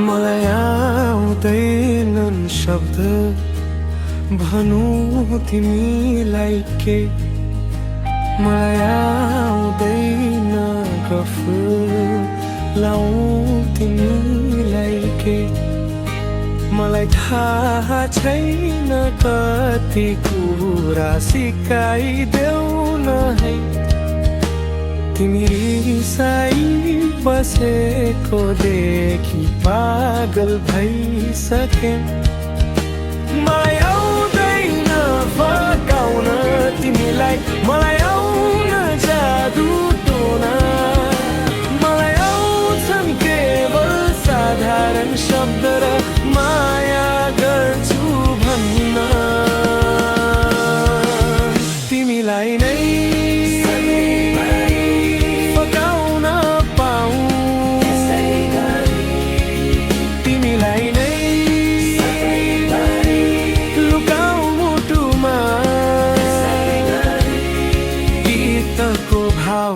मलाई आउँदैनन् शब्द भनौँ तिमीलाई के, मलाई आउँदैन गफ लाउँ तिमीलाई के। मलाई थाहा छैन कति कुरा सिकाइदेऊ न है, तिमी रिसाई बसेको देखि पागल भइसके। मलाई आउँदैन फकाउन तिमीलाई, मलाई आउन जादु टोन, मलाई आउँछन् केवल साधारण शब्द र माया गर्छु भन्न। तिमीलाई नै फकाउन पाऊँ, तिमीलाई नै लुकाऊ मुटुमा गीतको भाव।